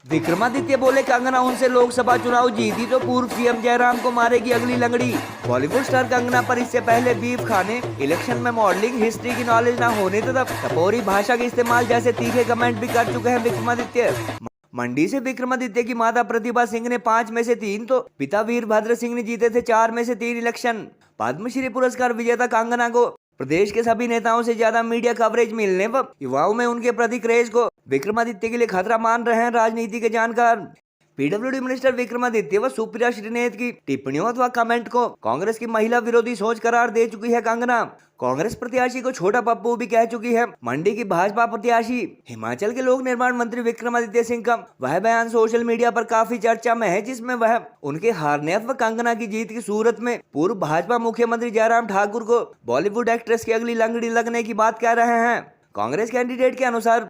विक्रमादित्य बोले कंगना उनसे लोकसभा चुनाव जीती तो पूर्व सीएम जयराम को मारेगी अगली लंगड़ी। बॉलीवुड स्टार कंगना पर इससे पहले बीफ खाने, इलेक्शन में मॉडलिंग, हिस्ट्री की नॉलेज न होने तथा टपोरी भाषा के इस्तेमाल जैसे तीखे कमेंट भी कर चुके हैं विक्रमादित्य। मंडी से विक्रमादित्य की माता प्रतिभा सिंह ने 5 में से 3 तो पिता वीरभद्र सिंह ने जीते थे 4 में से 3 इलेक्शन। पद्मश्री पुरस्कार विजेता कंगना को प्रदेश के सभी नेताओं से ज्यादा मीडिया कवरेज मिलने व युवाओं में उनके प्रति क्रेज को विक्रमादित्य के लिए खतरा मान रहे हैं राजनीति के जानकार। पीडब्ल्यूडी मिनिस्टर विक्रमादित्य व सुप्रिया श्रीनेत की टिप्पणियों अथवा कमेंट को कांग्रेस की महिला विरोधी सोच करार दे चुकी है कंगना। कांग्रेस प्रत्याशी को छोटा पप्पू भी कह चुकी है। मंडी की भाजपा प्रत्याशी हिमाचल के लोक निर्माण मंत्री विक्रमादित्य सिंह का वह बयान सोशल मीडिया पर काफी चर्चा में है, जिसमें वह उनके हारने अथवा कंगना की जीत की सूरत में पूर्व भाजपा मुख्यमंत्री जयराम ठाकुर को बॉलीवुड एक्ट्रेस की अगली लंगड़ी लगने की बात कह रहे हैं। कांग्रेस कैंडिडेट के अनुसार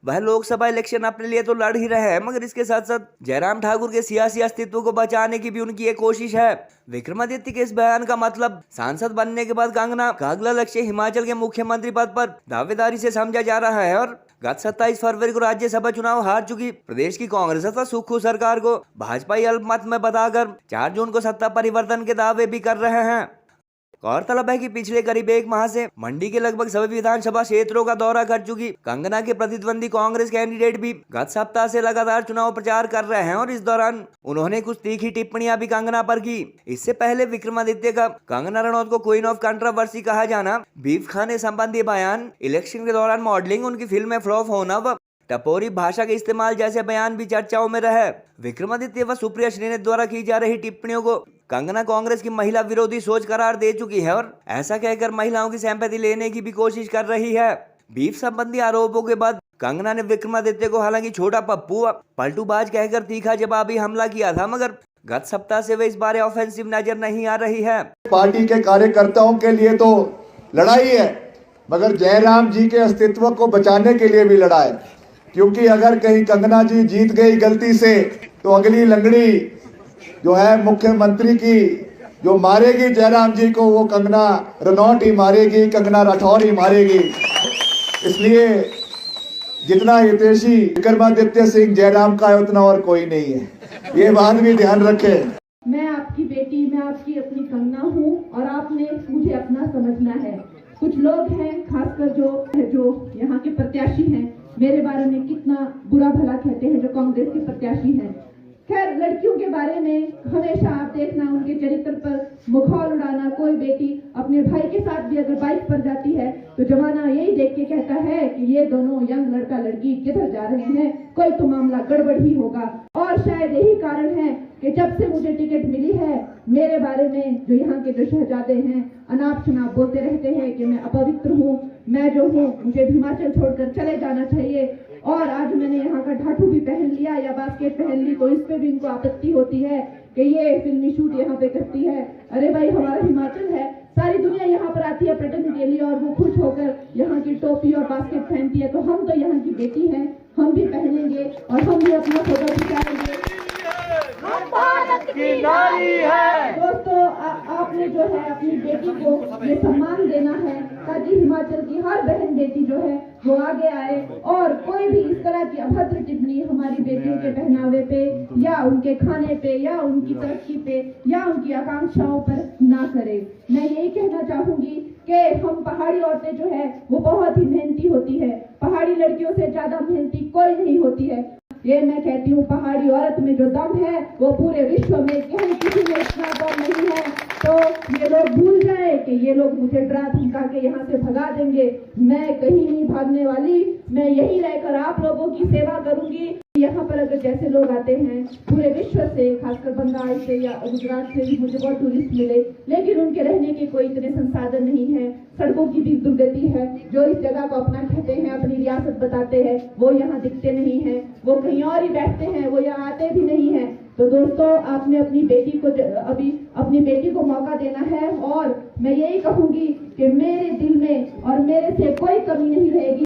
वह लोकसभा इलेक्शन अपने लिए तो लड़ ही रहे हैं, मगर इसके साथ साथ जयराम ठाकुर के सियासी अस्तित्व को बचाने की भी उनकी एक कोशिश है। विक्रमादित्य के इस बयान का मतलब सांसद बनने के बाद कंगना का अगला लक्ष्य हिमाचल के मुख्यमंत्री पद पर दावेदारी से समझा जा रहा है और गत 27 फरवरी को राज्यसभा चुनाव हार चुकी प्रदेश की कांग्रेस तथा सुक्खू सरकार को भाजपा अल्पमत में बताकर 4 जून को सत्ता परिवर्तन के दावे भी कर रहे हैं। गौरतलब है कि पिछले करीब 1 माह से मंडी के लगभग सभी विधानसभा क्षेत्रों का दौरा कर चुकी कंगना के प्रतिद्वंदी कांग्रेस कैंडिडेट भी गत सप्ताह से लगातार चुनाव प्रचार कर रहे हैं और इस दौरान उन्होंने कुछ तीखी टिप्पणियां भी कंगना पर की। इससे पहले विक्रमादित्य का कंगना रनौत को क्वीन ऑफ कंट्रोवर्सी कहा जाना, बीफ खाने संबंधी बयान, इलेक्शन के दौरान मॉडलिंग, उनकी फिल्में फ्लॉप होना व टपोरी भाषा के इस्तेमाल जैसे बयान भी चर्चाओं में रहे। विक्रमादित्य व सुप्रिया श्रीनेत द्वारा की जा रही टिप्पणियों को कंगना कांग्रेस की महिला विरोधी सोच करार दे चुकी है और ऐसा कहकर महिलाओं की सिंपैथी लेने की भी कोशिश कर रही है। बीफ संबंधी आरोपों के बाद कंगना ने विक्रमादित्य को हालांकि छोटा पप्पू, पलटूबाज कहकर तीखा जवाबी हमला किया था, मगर गत सप्ताह से वे इस बारे ऑफेंसिव नजर नहीं आ रही है। पार्टी के कार्यकर्ताओं के लिए तो लड़ाई है, मगर जयराम जी के अस्तित्व को बचाने के लिए भी लड़ा है, क्योंकि अगर कहीं कंगना जी जीत गई गलती से तो अगली लंगड़ी जो है मुख्यमंत्री की जो मारेगी जयराम जी को, वो कंगना रनौत ही मारेगी, कंगना राठौर ही मारेगी। इसलिए जितना हितैषी विक्रमादित्य सिंह जयराम का है उतना और कोई नहीं है, ये बात भी ध्यान रखे। मैं आपकी बेटी, मैं आपकी अपनी कंगना हूँ और आपने मुझे अपना समझना है। कुछ लोग हैं खासकर जो यहाँ के प्रत्याशी हैं, मेरे बारे में कितना बुरा भला कहते हैं जो कांग्रेस के प्रत्याशी हैं। खैर, लड़कियों के बारे में हमेशा आप देखना उनके चरित्र पर मुखौल उड़ाना। कोई बेटी अपने भाई के साथ भी अगर बाइक पर जाती है तो जमाना यही देख के कहता है कि ये दोनों यंग लड़का लड़की किधर जा रहे हैं, कोई तो मामला गड़बड़ ही होगा। और शायद यही कारण है कि जब से मुझे टिकट मिली है, मेरे बारे में जो यहाँ के जो शहजादे हैं अनाप शनाप बोलते रहते हैं कि मैं अपवित्र हूँ, मैं जो हूँ मुझे हिमाचल छोड़कर चले जाना चाहिए। और आज मैंने यहाँ का ढाठू भी पहन लिया या बास्केट पहन ली तो इस पे भी इनको आपत्ति होती है कि ये फिल्मी शूट यहाँ पे करती है। अरे भाई, हमारा हिमाचल है, सारी दुनिया यहाँ पर आती है पर्यटन के लिए और वो खुश होकर यहाँ की टोपी और बास्केट पहनती है, तो हम तो यहाँ की बेटी हैं, हम भी पहनेंगे और हम भी अपना फोटो खिंचाएंगे। दोस्तों, आपने जो है अपनी बेटी को ये सम्मान देना है ताकि हिमाचल की हर बहन बेटी जो है वो आगे आए और कोई भी इस तरह की अभद्र टिप्पणी हमारी बेटियों के पहनावे पे या उनके खाने पे या उनकी तरक्की पे या उनकी आकांक्षाओं पर ना करे। मैं यही कहना चाहूंगी कि हम पहाड़ी औरतें जो है वो बहुत ही मेहनती होती है, पहाड़ी लड़कियों से ज्यादा मेहनती कोई नहीं होती है। ये मैं कहती हूँ, पहाड़ी औरत में जो दम है वो पूरे विश्व में कहीं किसी में इतना दम नहीं है। तो ये लोग भूल जाए कि ये लोग मुझे डरा धमका के यहाँ से भगा देंगे। मैं कहीं नहीं भागने वाली, मैं यही रहकर आप लोगों की सेवा करूंगी। यहाँ पर अगर जैसे लोग आते हैं पूरे विश्व से, खासकर बंगाल से या गुजरात से भी मुझे बहुत टूरिस्ट मिले, लेकिन उनके रहने के कोई इतने संसाधन नहीं है, सड़कों की भी दुर्गति है। जो इस जगह को अपना कहते हैं, अपनी रियासत बताते हैं, वो यहाँ दिखते नहीं है, वो कहीं और ही बैठते हैं, वो यहाँ आते भी नहीं है। तो दोस्तों, आपने अपनी बेटी को अभी अपनी बेटी को मौका देना है और मैं यही कहूंगी कि मेरे दिल में और मेरे से कोई कमी नहीं रहेगी।